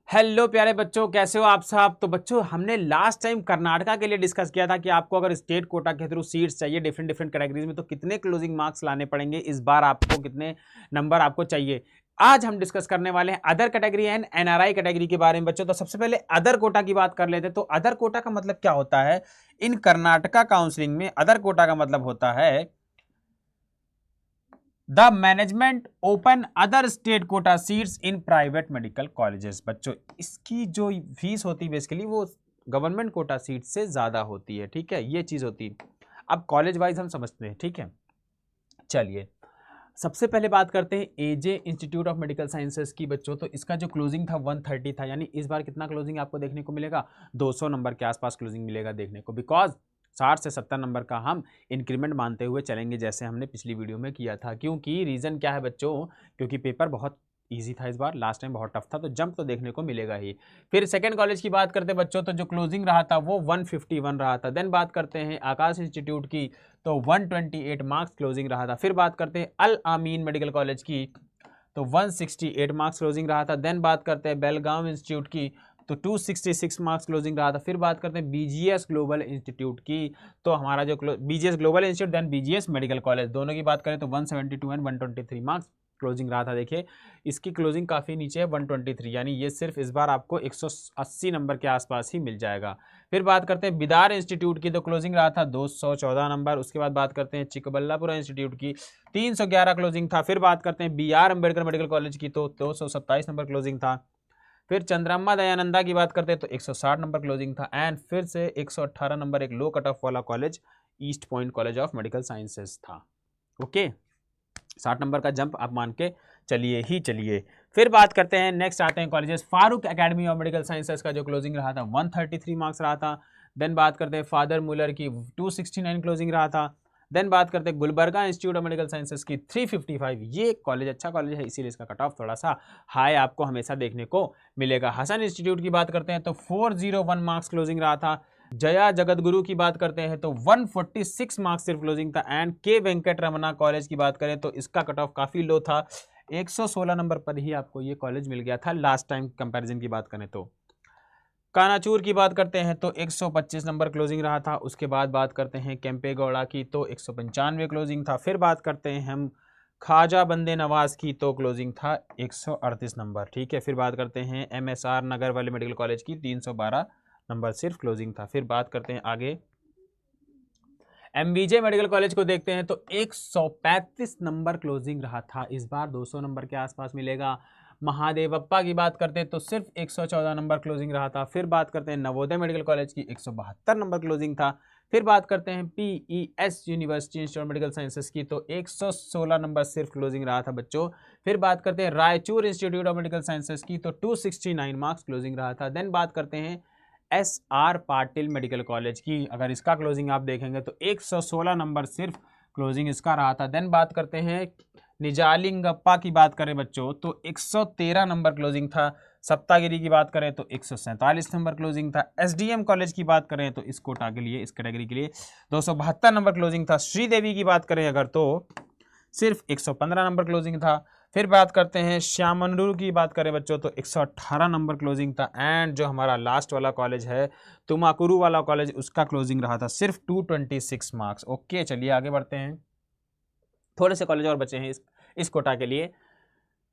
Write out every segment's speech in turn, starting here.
Hello प्यारे बच्चों, कैसे हो आप सब। तो बच्चों, हमने लास्ट टाइम कर्नाटका के लिए डिस्कस किया था कि आपको अगर स्टेट कोटा के थ्रू सीट्स चाहिए डिफरेंट डिफरेंट कैटेगरीज में तो कितने क्लोजिंग मार्क्स लाने पड़ेंगे, इस बार आपको कितने नंबर आपको चाहिए। आज हम डिस्कस करने वाले हैं other category and NRI category के बारे में बच्चों। तो सबसे पहले अदर कोटा की बात कर लेते हैं। तो अदर कोटा का मतलब क्या होता है इन कर्नाटका काउंसलिंग में। अदर कोटा का मतलब होता है the management open other state quota seats in private medical colleges. बच्चों, इसकी जो फीस होती है बेसिकली वो गवर्नमेंट कोटा सीट से ज्यादा होती है। ठीक है, ये चीज होती है। अब कॉलेज वाइज हम समझते हैं। ठीक है, चलिए सबसे पहले बात करते हैं एजे इंस्टीट्यूट ऑफ मेडिकल साइंसेज की। बच्चों, तो इसका जो क्लोजिंग था 130 था, यानी इस बार कितना क्लोजिंग आपको देखने को मिलेगा, 200 नंबर के आसपास क्लोजिंग मिलेगा देखने को। बिकॉज 60 से 70 नंबर का हम इंक्रीमेंट मानते हुए चलेंगे, जैसे हमने पिछली वीडियो में किया था। क्योंकि रीज़न क्या है बच्चों, क्योंकि पेपर बहुत इजी था इस बार, लास्ट टाइम बहुत टफ था, तो जंप तो देखने को मिलेगा ही। फिर सेकंड कॉलेज की बात करते हैं बच्चों, तो जो क्लोजिंग रहा था वो 151 रहा था। देन बात करते हैं आकाश इंस्टीट्यूट की, तो 128 मार्क्स क्लोजिंग रहा था। फिर बात करते हैं अल आमीन मेडिकल कॉलेज की, तो 168 मार्क्स क्लोजिंग रहा था। देन बात करते हैं बेलगांव इंस्टीट्यूट की, तो 266 मार्क्स क्लोजिंग रहा था। फिर बात करते हैं बीजीएस ग्लोबल इंस्टीट्यूट की, तो हमारा जो BGS global institute then BGS medical college, दोनों की बात करें तो 172 एंड 123 मार्क्स क्लोजिंग रहा था। देखिए इसकी क्लोजिंग काफ़ी नीचे है 123, यानी ये सिर्फ इस बार आपको 180 नंबर के आसपास ही मिल जाएगा। फिर बात करते हैं बिदार इंस्टीट्यूट की, तो क्लोजिंग रहा था 214 नंबर। उसके बाद बात करते हैं चिकबल्लापुरा इंस्टीट्यूट की, 311 क्लोजिंग था। फिर बात करते हैं B R Ambedkar medical college की, तो 227 नंबर क्लोजिंग था। फिर चंद्रम्मा दयानंदा की बात करते हैं तो 160 नंबर क्लोजिंग था। एंड फिर से 118 नंबर एक लो कट ऑफ वाला college east point college of medical sciences था। ओके, 60 नंबर का जंप आप मान के चलिए ही चलिए। फिर बात करते हैं, नेक्स्ट आते हैं colleges. Farooq academy of medical sciences का जो क्लोजिंग रहा था 133 मार्क्स रहा था। देन बात करते हैं फादर मुलर की, 269 क्लोजिंग रहा था। देन बात करते हैं Gulbarga institute of medical sciences की, 355। ये कॉलेज अच्छा कॉलेज है, इसीलिए इसका कट ऑफ थोड़ा सा हाई आपको हमेशा देखने को मिलेगा। हसन इंस्टीट्यूट की बात करते हैं तो 401 मार्क्स क्लोजिंग रहा था। जया जगतगुरु की बात करते हैं तो 146 मार्क्स सिर्फ क्लोजिंग था। एंड के वेंकट रमना कॉलेज की बात करें तो इसका कट ऑफ काफ़ी लो था, 116 नंबर पर ही आपको ये कॉलेज मिल गया था लास्ट टाइम कंपैरिजन की बात करें तो। कानाचूर की बात करते हैं तो 125 नंबर क्लोजिंग रहा था। उसके बाद बात करते हैं केम्पेगौड़ा की, तो 195 क्लोजिंग था। फिर बात करते हैं हम ख्वाजा बंदे नवाज की, तो क्लोजिंग था 138 नंबर। ठीक है, फिर बात करते हैं एमएसआर नगर वाले मेडिकल कॉलेज की, 312 नंबर सिर्फ क्लोजिंग था। फिर बात करते हैं आगे एमबीजे मेडिकल कॉलेज को देखते हैं तो 135 नंबर क्लोजिंग रहा था। इस बार 200 नंबर के आसपास मिलेगा। महादेवप्पा की बात करते हैं तो सिर्फ 114 नंबर क्लोजिंग रहा था। फिर बात करते हैं नवोदय मेडिकल कॉलेज की, 172 नंबर क्लोजिंग था। फिर बात करते हैं PES university institute of medical sciences की, तो 116 नंबर सिर्फ क्लोजिंग रहा था बच्चों। फिर बात करते हैं Raichur institute of medical sciences की, तो 269 मार्क्स क्लोजिंग रहा था। देन बात करते हैं S R Patil medical college की, अगर इसका क्लोजिंग आप देखेंगे तो 116 नंबर सिर्फ क्लोजिंग इसका रहा था। देन बात करते हैं निजालिंगप्पा की बात करें बच्चों तो 113 नंबर क्लोजिंग था। सप्तागिरी की बात करें तो 147 नंबर क्लोजिंग था। एसडीएम कॉलेज की बात करें तो इस कोटा के लिए, इस कैटेगरी के लिए 272 नंबर क्लोजिंग था। श्रीदेवी की बात करें अगर तो सिर्फ 115 नंबर क्लोजिंग था। फिर बात करते हैं श्यामनुर की बात करें बच्चों तो 118 नंबर क्लोजिंग था। एंड जो हमारा लास्ट वाला कॉलेज है तुमाकुरु वाला कॉलेज, उसका क्लोजिंग रहा था सिर्फ 226 मार्क्स। ओके, चलिए आगे बढ़ते हैं। थोड़े से कॉलेज और बचे हैं इस कोटा के लिए।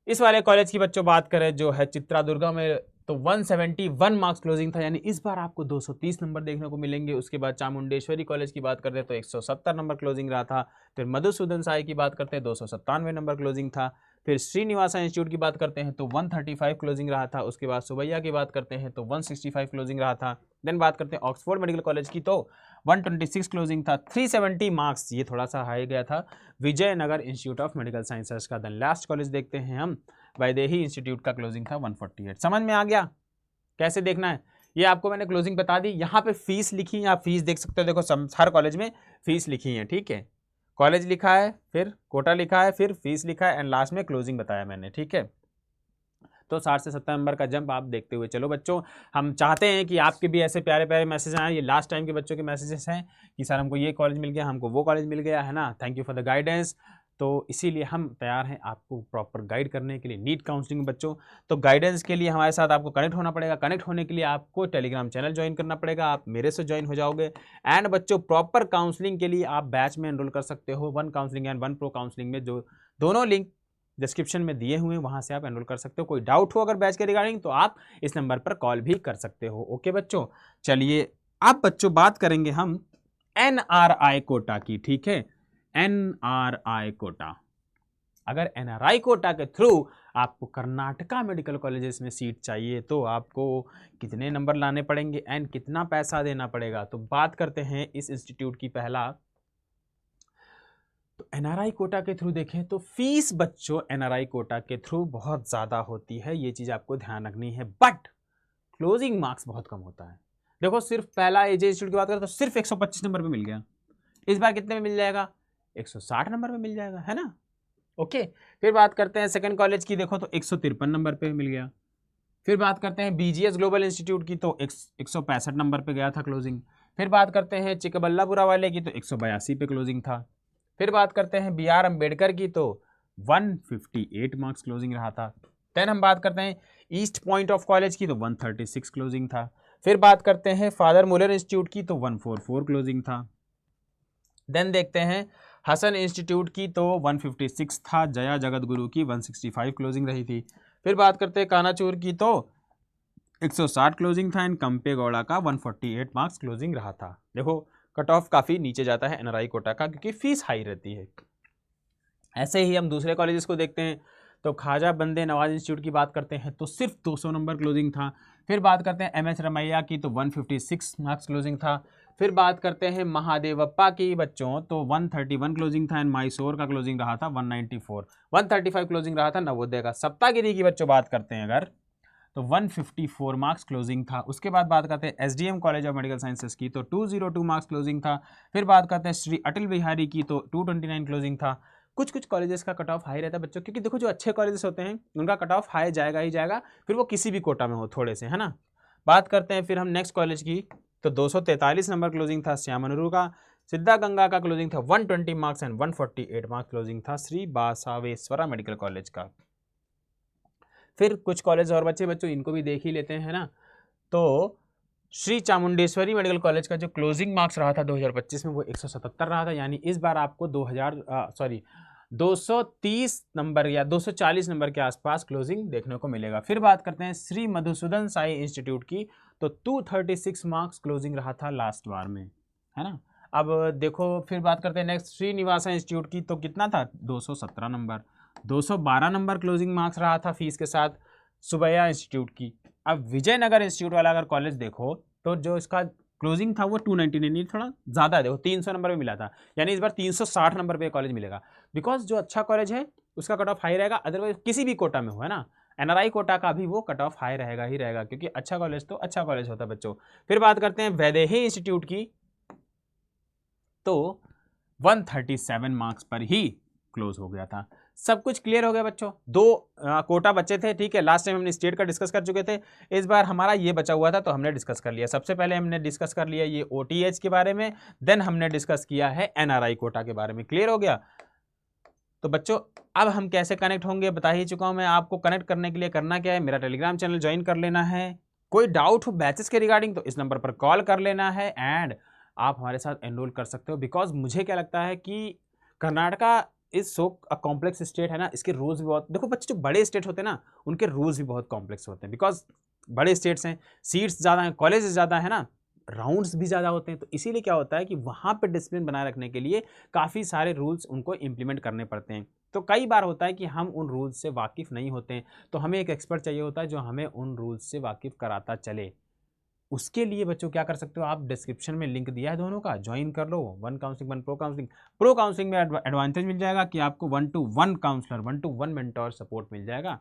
इस वाले कॉलेज की बच्चों बात करें जो है चित्रादुर्गा में, तो 171 मार्क्स क्लोजिंग था, यानी इस बार आपको 230 नंबर देखने को मिलेंगे। उसके बाद चामुंडेश्वरी कॉलेज की बात करते हैं तो 170 नंबर क्लोजिंग रहा था। फिर मधुसूदन साई की बात करते हैं 297 नंबर क्लोजिंग था। फिर श्रीनिवासा इंस्टीट्यूट की बात करते हैं तो 135 क्लोजिंग रहा था। उसके बाद सुबैया की बात करते हैं तो 165 क्लोजिंग रहा था। देन बात करते हैं ऑक्सफोर्ड मेडिकल कॉलेज की, तो 126 क्लोजिंग था। 370 मार्क्स ये थोड़ा सा हाई गया था Vijayanagar institute of medical sciences का। देन लास्ट कॉलेज देखते हैं हम वैदेही इंस्टीट्यूट का, क्लोजिंग था 148। समझ में आ गया कैसे देखना है, ये आपको मैंने क्लोजिंग बता दी। यहाँ पे फीस लिखी है, आप फीस देख सकते हो। देखो हर कॉलेज में फीस लिखी है, ठीक है, कॉलेज लिखा है, फिर कोटा लिखा है, फिर फीस लिखा है, एंड लास्ट में क्लोजिंग बताया मैंने, ठीक है। तो 60 से 70 नंबर का जंप आप देखते हुए चलो बच्चों। हम चाहते हैं कि आपके भी ऐसे प्यारे प्यारे मैसेज आए। ये लास्ट टाइम के बच्चों के मैसेजेस हैं कि सर हमको ये कॉलेज मिल गया, हमको वो कॉलेज मिल गया, है ना। Thank you for the guidance. तो इसीलिए हम तैयार हैं आपको प्रॉपर गाइड करने के लिए नीट काउंसलिंग बच्चों। तो गाइडेंस के लिए हमारे साथ आपको कनेक्ट होना पड़ेगा। कनेक्ट होने के लिए आपको टेलीग्राम चैनल ज्वाइन करना पड़ेगा, आप मेरे से ज्वाइन हो जाओगे। एंड बच्चों प्रॉपर काउंसलिंग के लिए आप बैच में एनरोल कर सकते हो, one counselling and one pro counselling में, जो दोनों लिंक डिस्क्रिप्शन में दिए हुए हैं, वहां से आप एनरोल कर सकते हो। कोई डाउट हो अगर बैच के रिगार्डिंग तो आप इस नंबर पर कॉल भी कर सकते हो। ओके बच्चों, चलिए अब बच्चों बात करेंगे हम एनआरआई कोटा की। ठीक है, एनआरआई कोटा, अगर एनआरआई कोटा के थ्रू आपको कर्नाटका मेडिकल कॉलेजेस में सीट चाहिए तो आपको कितने नंबर लाने पड़ेंगे एंड कितना पैसा देना पड़ेगा, तो बात करते हैं इस इंस्टीट्यूट की। पहला तो एनआरआई कोटा के थ्रू देखें तो फीस बच्चों एनआरआई कोटा के थ्रू बहुत ज़्यादा होती है, ये चीज़ आपको ध्यान रखनी है। बट क्लोजिंग मार्क्स बहुत कम होता है। देखो सिर्फ पहला एजे इंस्टीट्यूट की बात करें तो सिर्फ 125 नंबर पे मिल गया, इस बार कितने में मिल जाएगा, 160 नंबर पे मिल जाएगा, है ना। ओके, फिर बात करते हैं सेकंड कॉलेज की, देखो तो 153 नंबर पे मिल गया। फिर बात करते हैं बीजीएस ग्लोबल इंस्टीट्यूट की, तो 165 नंबर पे गया था क्लोजिंग। फिर बात करते हैं चिकबल्लापुरा वाले की, तो 182 पे क्लोजिंग था। फिर बात करते हैं BR अम्बेडकर की, तो 158 मार्क्स क्लोजिंग रहा था। देन हम बात करते हैं ईस्ट पॉइंट ऑफ कॉलेज की, तो 136 क्लोजिंग था। फिर बात करते हैं फादर मुलर इंस्टीट्यूट की, तो 144 क्लोजिंग था। देन देखते हैं हसन इंस्टीट्यूट की, तो 156 था। जया जगत गुरु की 165 क्लोजिंग रही थी। फिर बात करते हैं कानाचूर की, तो 160 क्लोजिंग था। एंड कंपे गौड़ा का 148 मार्क्स क्लोजिंग रहा था। देखो कट ऑफ काफ़ी नीचे जाता है एनआरआई कोटा का, क्योंकि फीस हाई रहती है। ऐसे ही हम दूसरे कॉलेजेस को देखते हैं, तो ख्वाजा बंदे नवाज इंस्टीट्यूट की बात करते हैं तो सिर्फ 200 नंबर क्लोजिंग था। फिर बात करते हैं MS रमैया की, तो 156 मार्क्स क्लोजिंग था। फिर बात करते हैं महादेवप्पा की बच्चों, तो 131 क्लोजिंग था। एंड मैसूर का क्लोजिंग रहा था 194, 135 क्लोजिंग रहा था नवोदय का। सप्तागिरी की बच्चों बात करते हैं अगर, तो 154 मार्क्स क्लोजिंग था। उसके बाद बात करते हैं SDM college of medical sciences की, तो 202 मार्क्स क्लोजिंग था। फिर बात करते हैं श्री अटल बिहारी की, तो 229 क्लोजिंग था। कुछ कुछ कॉलेजेस का कट ऑफ हाई रहता है बच्चों, क्योंकि देखो जो अच्छे कॉलेजेस होते हैं उनका कट ऑफ हाई जाएगा ही जाएगा, फिर वो किसी भी कोटा में हो थोड़े से, है ना। बात करते हैं फिर हम नेक्स्ट कॉलेज की, तो 243 नंबर क्लोजिंग था श्यामनुरु का। सिद्धा गंगा का क्लोजिंग था 120 मार्क्स एंड 148 मार्क्स क्लोजिंग था श्री बासावेश्वरा मेडिकल कॉलेज का। फिर कुछ कॉलेज और बच्चों इनको भी देख ही लेते हैं, है ना। तो श्री चामुंडेश्वरी मेडिकल कॉलेज का जो क्लोजिंग मार्क्स रहा था 2025 में वो 177 रहा था, यानी इस बार आपको 230 नंबर या 240 नंबर के आसपास क्लोजिंग देखने को मिलेगा। फिर बात करते हैं श्री मधुसूदन साई इंस्टीट्यूट की, तो 236 मार्क्स क्लोजिंग रहा था लास्ट बार में, है ना। अब देखो फिर बात करते हैं नेक्स्ट श्रीनिवासा इंस्टीट्यूट की, तो कितना था 217 नंबर, 212 नंबर क्लोजिंग मार्क्स रहा था फीस के साथ सुबैया इंस्टीट्यूट की। अब विजयनगर इंस्टीट्यूट वाला अगर कॉलेज देखो तो जो इसका क्लोजिंग था वो 299, थोड़ा ज़्यादा है, देखो 300 नंबर पे मिला था, यानी इस बार 360 नंबर पे कॉलेज मिलेगा। बिकॉज जो अच्छा कॉलेज है उसका कट ऑफ हाई रहेगा, अदरवाइज किसी भी कोटा में हो, है ना, एनआरआई कोटा का भी वो कट ऑफ हाई रहेगा ही रहेगा, क्योंकि अच्छा कॉलेज तो अच्छा कॉलेज होता है बच्चों। फिर बात करते हैं वैदेही इंस्टीट्यूट की, तो 137 मार्क्स पर ही क्लोज हो गया था। सब कुछ क्लियर हो गया बच्चों। दो कोटा बच्चे थे, ठीक है, लास्ट टाइम हमने स्टेट का डिस्कस कर चुके थे, इस बार हमारा ये बचा हुआ था तो हमने डिस्कस कर लिया। सबसे पहले हमने डिस्कस कर लिया ये OTH के बारे में, देन हमने डिस्कस किया है एनआरआई कोटा के बारे में। क्लियर हो गया। तो बच्चों अब हम कैसे कनेक्ट होंगे बता ही चुका हूं मैं आपको। कनेक्ट करने के लिए करना क्या है, मेरा टेलीग्राम चैनल ज्वाइन कर लेना है। कोई डाउट हो बैचेस के रिगार्डिंग तो इस नंबर पर कॉल कर लेना है एंड आप हमारे साथ एनरोल कर सकते हो। बिकॉज मुझे क्या लगता है कि Karnataka is so complex state है ना, इसके रूल्स भी बहुत, देखो बच्चे जो बड़े स्टेट होते हैं ना उनके रूल्स भी बहुत कॉम्प्लेक्स होते हैं। बिकॉज बड़े स्टेट्स हैं, सीट्स ज़्यादा हैं, कॉलेजेस ज़्यादा है ना, राउंड्स भी ज़्यादा होते हैं, तो इसीलिए क्या होता है कि वहाँ पे डिसिप्लिन बनाए रखने के लिए काफ़ी सारे रूल्स उनको इम्प्लीमेंट करने पड़ते हैं। तो कई बार होता है कि हम उन रूल्स से वाकिफ़ नहीं होते हैं, तो हमें एक एक्सपर्ट चाहिए होता है जो हमें उन रूल्स से वाकिफ़ कराता चले। उसके लिए बच्चों क्या कर सकते हो आप, डिस्क्रिप्शन में लिंक दिया है दोनों का, ज्वाइन कर लो, one counselling one pro counselling. Pro counselling में एडवांटेज मिल जाएगा कि आपको 1-to-1 counsellor, 1-to-1 mentor support मिल जाएगा,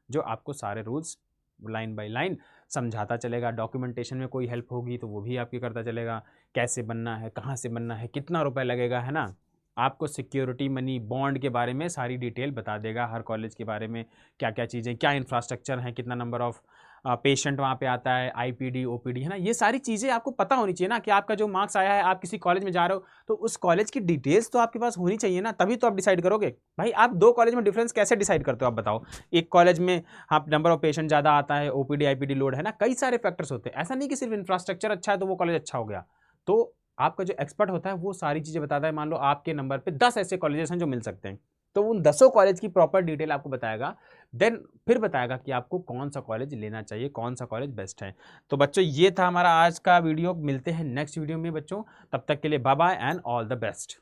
जो आपको सारे रूल्स लाइन बाय लाइन समझाता चलेगा। डॉक्यूमेंटेशन में कोई हेल्प होगी तो वो भी आपकी करता चलेगा, कैसे बनना है, कहाँ से बनना है, कितना रुपए लगेगा, है ना। आपको सिक्योरिटी मनी बॉन्ड के बारे में सारी डिटेल बता देगा, हर कॉलेज के बारे में क्या क्या चीज़ें, क्या इंफ्रास्ट्रक्चर है, कितना नंबर ऑफ पेशेंट वहाँ पे आता है, आईपीडी ओपीडी है ना, ये सारी चीज़ें आपको पता होनी चाहिए ना कि आपका जो मार्क्स आया है, आप किसी कॉलेज में जा रहे हो तो उस कॉलेज की डिटेल्स तो आपके पास होनी चाहिए ना, तभी तो आप डिसाइड करोगे। भाई आप दो कॉलेज में डिफरेंस कैसे डिसाइड करते हो आप बताओ। एक कॉलेज में आप नंबर ऑफ पेशेंट ज़्यादा आता है, ओपीडी आईपीडी लोड है ना, कई सारे फैक्टर्स होते हैं, ऐसा नहीं कि सिर्फ इंफ्रास्ट्रक्चर अच्छा है तो वो कॉलेज अच्छा हो गया। तो आपका जो एक्सपर्ट होता है वो सारी चीज़ें बताता है। मान लो आपके नंबर पे 10 ऐसे कॉलेजेस हैं जो मिल सकते हैं, तो उन 10 कॉलेज की प्रॉपर डिटेल आपको बताएगा, देन फिर बताएगा कि आपको कौन सा कॉलेज लेना चाहिए, कौन सा कॉलेज बेस्ट है। तो बच्चों ये था हमारा आज का वीडियो, मिलते हैं नेक्स्ट वीडियो में बच्चों, तब तक के लिए bye bye and all the best.